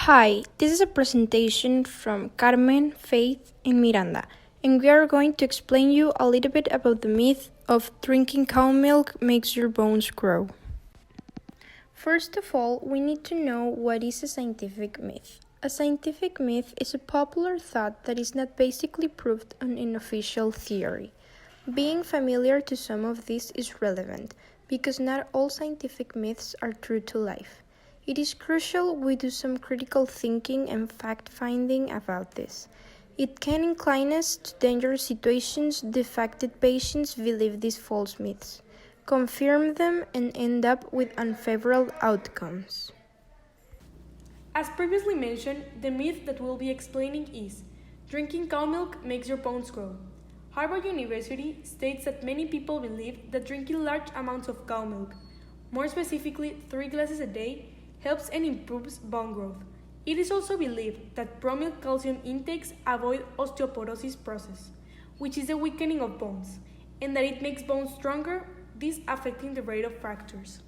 Hi, this is a presentation from Carmen, Faith, and Miranda, and we are going to explain you a little bit about the myth of drinking cow milk makes your bones grow. First of all, we need to know what is a scientific myth. A scientific myth is a popular thought that is not basically proved on an official theory. Being familiar to some of these is relevant, because not all scientific myths are true to life. It is crucial we do some critical thinking and fact-finding about this. It can incline us to dangerous situations if affected patients believe these false myths, confirm them, and end up with unfavorable outcomes. As previously mentioned, the myth that we'll be explaining is drinking cow milk makes your bones grow. Harvard University states that many people believe that drinking large amounts of cow milk, more specifically 3 glasses a day, helps and improves bone growth. It is also believed that pro-milk calcium intakes avoid osteoporosis process, which is the weakening of bones, and that it makes bones stronger, this affecting the rate of fractures.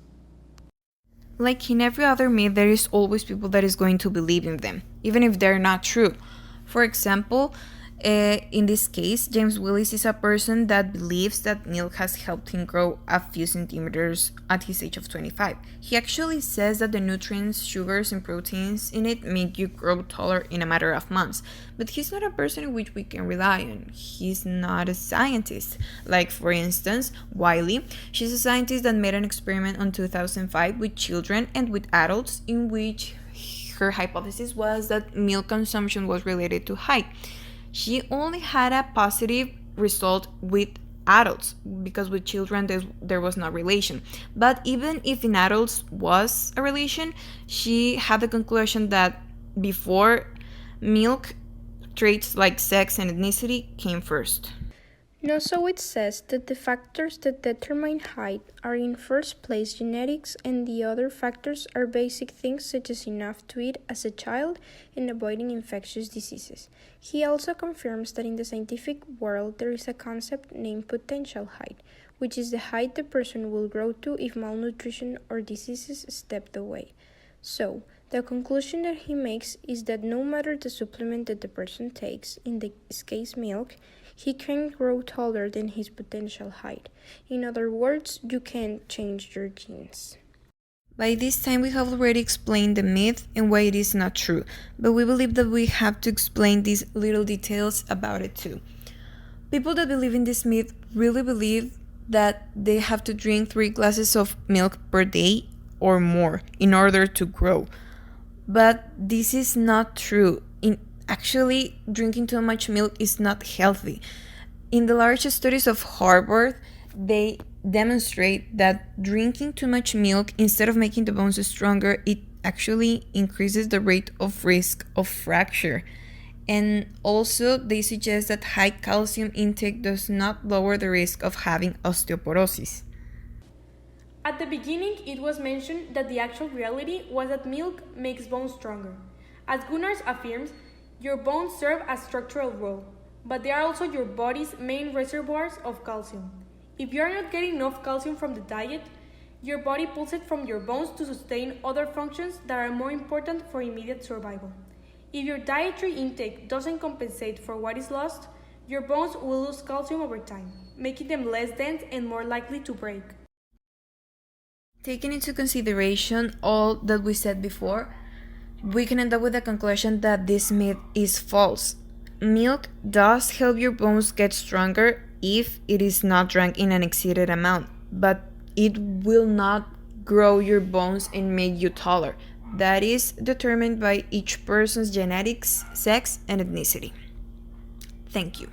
Like in every other myth, there is always people that is going to believe in them, even if they're not true. For example, in this case, James Willis is a person that believes that milk has helped him grow a few centimeters at his age of 25. He actually says that the nutrients, sugars, and proteins in it make you grow taller in a matter of months. But he's not a person in which we can rely on. He's not a scientist. Like, for instance, Wiley. She's a scientist that made an experiment in 2005 with children and with adults in which her hypothesis was that milk consumption was related to height. She only had a positive result with adults because with children there was no relation. But even if in adults was a relation, she had the conclusion that before milk, traits like sex and ethnicity came first. No, so it says that the factors that determine height are in first place genetics, and the other factors are basic things such as enough to eat as a child and avoiding infectious diseases. He also confirms that in the scientific world there is a concept named potential height, which is the height the person will grow to if malnutrition or diseases step away. So, the conclusion that he makes is that no matter the supplement that the person takes, in this case milk, he can grow taller than his potential height. In other words, you can't change your genes. By this time, we have already explained the myth and why it is not true, but we believe that we have to explain these little details about it too. People that believe in this myth really believe that they have to drink 3 glasses of milk per day or more in order to grow. But this is not true. Actually, drinking too much milk is not healthy. In the largest studies of Harvard, they demonstrate that drinking too much milk, instead of making the bones stronger, it actually increases the rate of risk of fracture. And also, they suggest that high calcium intake does not lower the risk of having osteoporosis. At the beginning, it was mentioned that the actual reality was that milk makes bones stronger. As Gunnars affirms, your bones serve a structural role, but they are also your body's main reservoirs of calcium. If you are not getting enough calcium from the diet, your body pulls it from your bones to sustain other functions that are more important for immediate survival. If your dietary intake doesn't compensate for what is lost, your bones will lose calcium over time, making them less dense and more likely to break. Taking into consideration all that we said before, we can end up with the conclusion that this myth is false. Milk does help your bones get stronger if it is not drank in an exceeded amount, but it will not grow your bones and make you taller. That is determined by each person's genetics, sex, and ethnicity. Thank you.